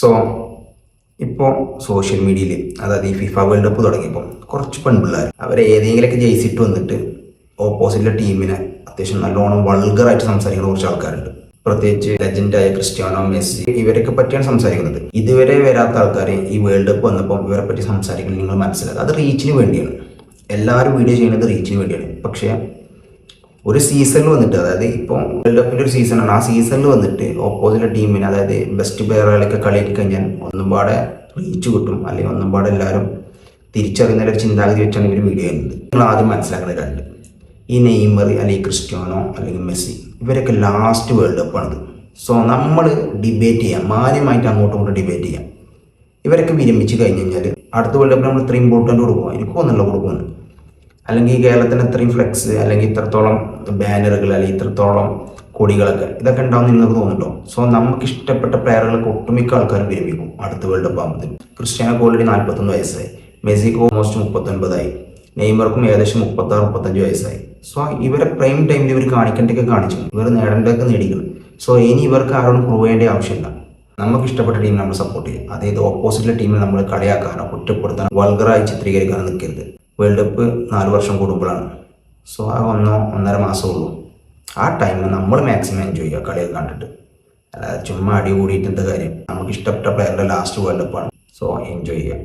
So ഇപ്പോൾ social മീഡിയയിൽ അതായത് ഈ ഫിഫ വേൾഡ് കപ്പ് തുടങ്ങിയപ്പോൾ കുറച്ച് പെൺപിള്ളേർ അവരെ ഏതെങ്കിലുമൊക്കെ ജയിച്ചിട്ട് വന്നിട്ട് ഓപ്പോസിറ്റിലെ ടീമിനെ അത്യാവശ്യം നല്ലോണം വൾഗറായിട്ട് സംസാരിക്കുന്ന കുറച്ച് ആൾക്കാരുണ്ട്. പ്രത്യേകിച്ച് ലെജൻഡായ ക്രിസ്ത്യാനോ, മെസ്സി ഇവരൊക്കെ പറ്റിയാണ് സംസാരിക്കുന്നത്. ഇതുവരെ വരാത്ത ആൾക്കാർ ഈ വേൾഡ് കപ്പ് വന്നപ്പോൾ ഇവരെ പറ്റി സംസാരിക്കുന്നത് നിങ്ങൾ മനസ്സിലാക്കുക. അത് റീച്ചിന് വേണ്ടിയാണ്. എല്ലാവരും വീഡിയോ ചെയ്യുന്നത് റീച്ചിന് വേണ്ടിയാണ്. പക്ഷേ ഒരു സീസണിൽ വന്നിട്ട്, അതായത് ഇപ്പോൾ വേൾഡ് കപ്പിൻ്റെ ഒരു സീസണാണ്, ആ സീസണിൽ വന്നിട്ട് ഓപ്പോസിറ്റ് ടീമിന്, അതായത് ബെസ്റ്റ് പ്ലെയറുകളൊക്കെ കളിയാക്കി കഴിഞ്ഞാൽ ഒന്നും പാടെ റീച്ച് കിട്ടും, അല്ലെങ്കിൽ ഒന്നും പാടെ എല്ലാവരും തിരിച്ചറിയുന്ന ഒരു ചിന്താഗതി വെച്ചാണ് ഇവർ വീഡിയോ ചെയ്യുന്നത്. നിങ്ങൾ ആദ്യം മനസ്സിലാക്കുന്ന രണ്ട്, ഈ നെയ്മർ അല്ലെങ്കിൽ ക്രിസ്ത്യാനോ അല്ലെങ്കിൽ മെസ്സി ഇവരൊക്കെ ലാസ്റ്റ് വേൾഡ് കപ്പാണിത്. സോ നമ്മൾ ഡിബേറ്റ് ചെയ്യാം, മാന്യമായിട്ട് അങ്ങോട്ടും ഇങ്ങോട്ടും ഡിബേറ്റ് ചെയ്യാം. ഇവരൊക്കെ വിരമിച്ച് കഴിഞ്ഞ് കഴിഞ്ഞാൽ അടുത്ത വേൾഡ് കപ്പിൽ നമ്മൾ ഇത്രയും ഇമ്പോർട്ടൻ്റ് കൊടുക്കുമോ? എനിക്ക് തോന്നുന്നില്ല കൊടുക്കുമെന്ന്. അല്ലെങ്കിൽ കേരളത്തിന് ഇത്രയും ഫ്ലെക്സ് അല്ലെങ്കിൽ ഇത്രത്തോളം ബാനറുകൾ അല്ലെങ്കിൽ ഇത്രത്തോളം കൊടികളൊക്കെ ഇതൊക്കെ ഉണ്ടാവും നിങ്ങൾക്ക് തോന്നുന്നുണ്ടോ? സോ നമുക്ക് ഇഷ്ടപ്പെട്ട പ്ലെയറുകളൊക്കെ ഒട്ടുമിക്ക ആൾക്കാർ വിരമിക്കും അടുത്ത വേൾഡ് കപ്പ് ആകുമ്പോൾ. ക്രിസ്ത്യാനോക്ക് ഓൾറെഡി 41 വയസ്സായി, മെസ്സിക്ക് ഓൾമോസ്റ്റ് 39 നെയ്മർക്കും ഏകദേശം 36-35 വയസ്സായി. സോ ഇവരെ പ്രൈം ടൈമിൽ ഇവർ കാണിക്കേണ്ടതൊക്കെ കാണിച്ചു, ഇവർ നേടേണ്ടതൊക്കെ നേടിക്കണം. സോ ഇനി ഇവർക്ക് ആരോടും പ്രൂവ് ചെയ്യേണ്ട ആവശ്യമില്ല. നമുക്ക് ഇഷ്ടപ്പെട്ട ടീം നമ്മൾ സപ്പോർട്ട് ചെയ്യും. അതായത് ഓപ്പോസിറ്റിലെ ടീമിനെ നമ്മൾ കളിയാക്കാനോ കുറ്റപ്പെടുത്താനോ വൾഗറായി ചിത്രീകരിക്കാനോ നിൽക്കരുത്. വേൾഡ് കപ്പ് 4 വർഷം കൂടുമ്പോഴാണ്. സോ ആ 1-1.5 മാസമുള്ളൂ. ആ ടൈം നമ്മൾ മാക്സിമം എൻജോയ് ചെയ്യുക കളിയൊക്കെ കണ്ടിട്ട്. അല്ലാതെ ചുമ്മാ അടി കൂടിയിട്ട് എന്താ കാര്യം? നമുക്ക് ഇഷ്ടപ്പെട്ട പ്ലെയറുടെ ലാസ്റ്റ് വേൾഡ് കപ്പാണ്. സോ എൻജോയ് ചെയ്യുക.